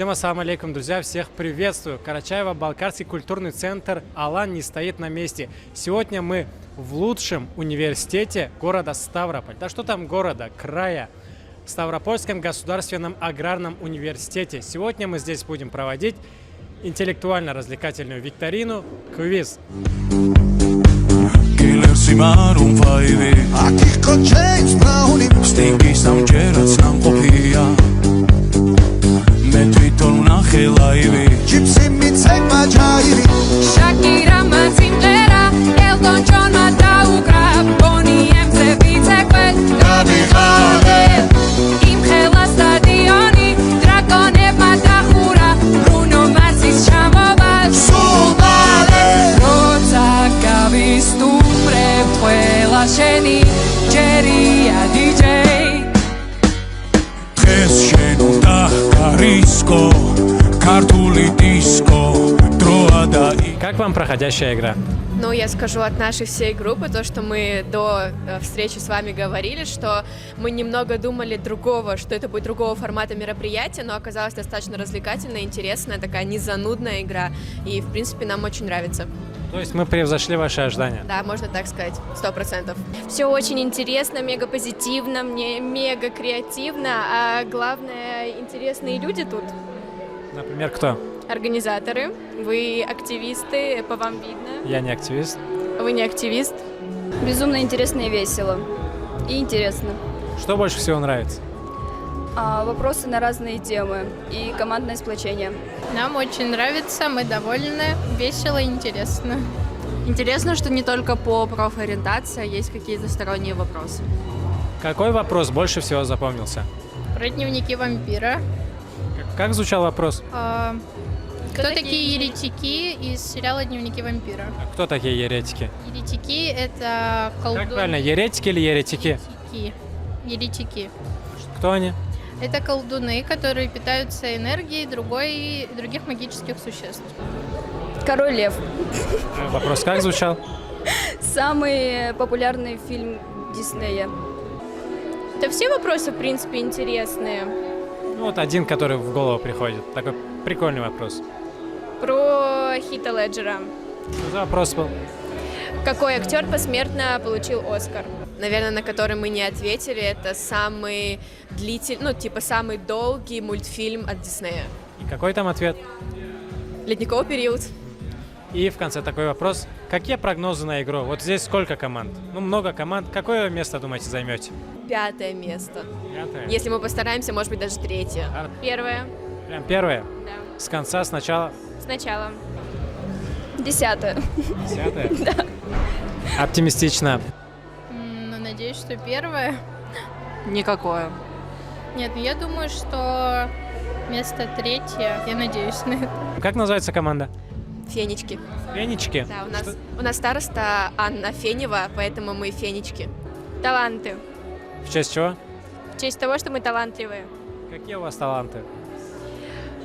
Всем ассаламу алейкум, друзья, всех приветствую. Карачаево-Балкарский культурный центр «Алан» не стоит на месте. Сегодня мы в лучшем университете города Ставрополь. Да что там города, края. В Ставропольском государственном аграрном университете. Сегодня мы здесь будем проводить интеллектуально-развлекательную викторину «Квиз». Как вам проходящая игра? Ну, я скажу от нашей всей группы, то, что мы до встречи с вами говорили, что мы немного думали другого, что это будет другого формата мероприятия, но оказалось достаточно развлекательная, интересная, такая незанудная игра, и, в принципе, нам очень нравится. То есть мы превзошли ваши ожидания? Да, можно так сказать, 100%. Все очень интересно, мега позитивно, мне мега креативно, а главное, интересные люди тут. Например, кто? Организаторы, вы активисты, по вам видно. Я не активист. Вы не активист. Безумно интересно и весело. И интересно. Что больше всего нравится? Вопросы на разные темы и командное сплочение. Нам очень нравится, мы довольны, весело и интересно. Интересно, что не только по профориентации, есть какие-то сторонние вопросы. Какой вопрос больше всего запомнился? Про дневники вампира. Как звучал вопрос? Кто такие еретики из сериала «Дневники вампира»? А кто такие еретики? Еретики — это колдуны. Как правильно, еретики или еретики? Еретики. Кто они? Это колдуны, которые питаются энергией других магических существ. Король Лев. Вопрос как звучал? Самый популярный фильм Диснея. Да все вопросы, в принципе, интересные. Ну вот один, который в голову приходит. Такой прикольный вопрос. Про Хита Леджера. Что за вопрос был? Какой актер посмертно получил Оскар? Наверное, на который мы не ответили, это самый длительный, самый долгий мультфильм от Диснея. И какой там ответ? Ледниковый период. И в конце такой вопрос. Какие прогнозы на игру? Вот здесь сколько команд? Ну, много команд. Какое место, думаете, займете? 5-е место. 5-е? Если мы постараемся, может быть, даже 3-е. Первое. Прям первое? Да. С конца, сначала? Сначала. 10-е. 10-е? Да. Оптимистично. Ну, надеюсь, что первое. Никакое. Нет, я думаю, что место 3-е. Я надеюсь на это. Как называется команда? Фенечки. Фенечки? Да, у нас староста Анна Фенева, поэтому мы фенечки. Таланты. В честь чего? В честь того, что мы талантливые. Какие у вас таланты?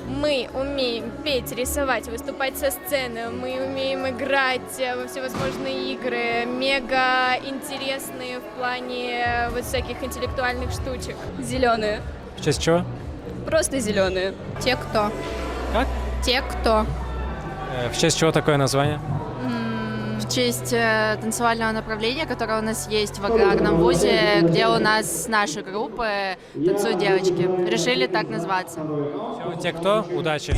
Мы умеем петь, рисовать, выступать со сцены, мы умеем играть во всевозможные игры, мега интересные в плане вот всяких интеллектуальных штучек. Зеленые. В честь чего? Просто зеленые. Те, кто. Как? Те, кто. В честь чего такое название? В честь танцевального направления, которое у нас есть в аграрном вузе, где у нас с нашей группы танцуют девочки. Решили так назваться. Все, те, кто? Удачи!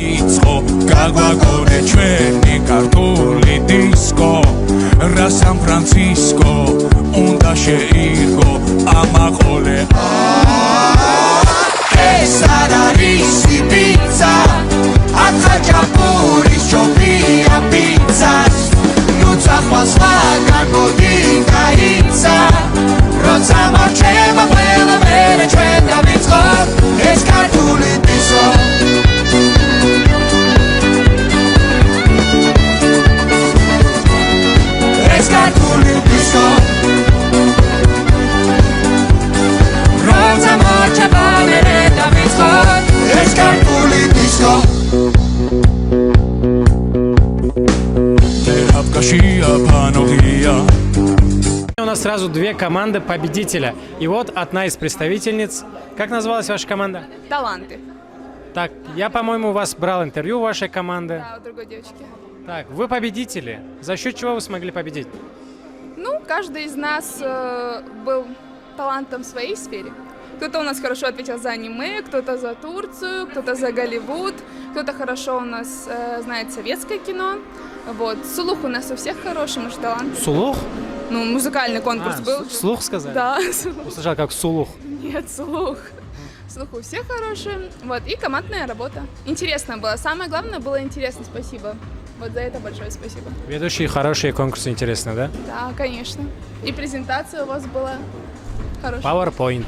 У нас сразу две команды победителя. И вот одна из представительниц. Как называлась ваша команда? Таланты. Так, я, по-моему, у вас брал интервью вашей команды. Да, у другой девочки. Так, вы победители. За счет чего вы смогли победить? Ну, каждый из нас был талантом в своей сфере. Кто-то у нас хорошо ответил за аниме, кто-то за Турцию, кто-то за Голливуд, кто-то хорошо у нас знает советское кино. Вот. Слух у нас у всех хороший, может, талант. Сулух? Ну, музыкальный конкурс был. Слух сказали? Да, Услышал как сулух. нет, слух. Слух у всех хороший. Вот, и командная работа. Интересно было. Самое главное было интересно, спасибо. Вот за это большое спасибо. Ведущие хорошие конкурсы, интересно, да? Да, конечно. И презентация у вас была хорошая. PowerPoint.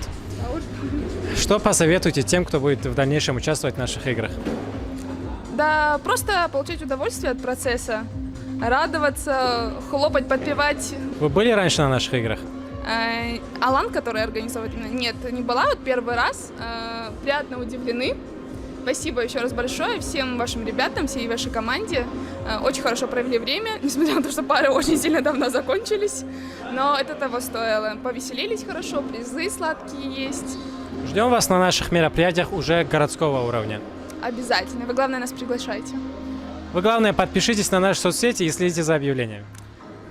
Что посоветуете тем, кто будет в дальнейшем участвовать в наших играх? Да, просто получать удовольствие от процесса, радоваться, хлопать, подпевать. Вы были раньше на наших играх? Алан, который организовывает именно, нет, не была, вот первый раз. Приятно удивлены. Спасибо еще раз большое всем вашим ребятам, всей вашей команде. Очень хорошо провели время, несмотря на то, что пары очень сильно давно закончились. Но это того стоило. Повеселились хорошо, призы сладкие есть. Ждем вас на наших мероприятиях уже городского уровня. Обязательно. Вы, главное, нас приглашайте. Вы, главное, подпишитесь на наши соцсети и следите за объявлением.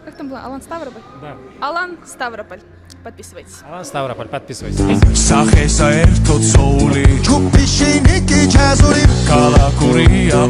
Как там было? Алан Ставрополь? Да. Алан Ставрополь. Подписывайтесь. Алан Ставрополь, подписывайтесь. სახესა ერთო ცოული ჩუპიშინიკი ჩაზური კალაკურია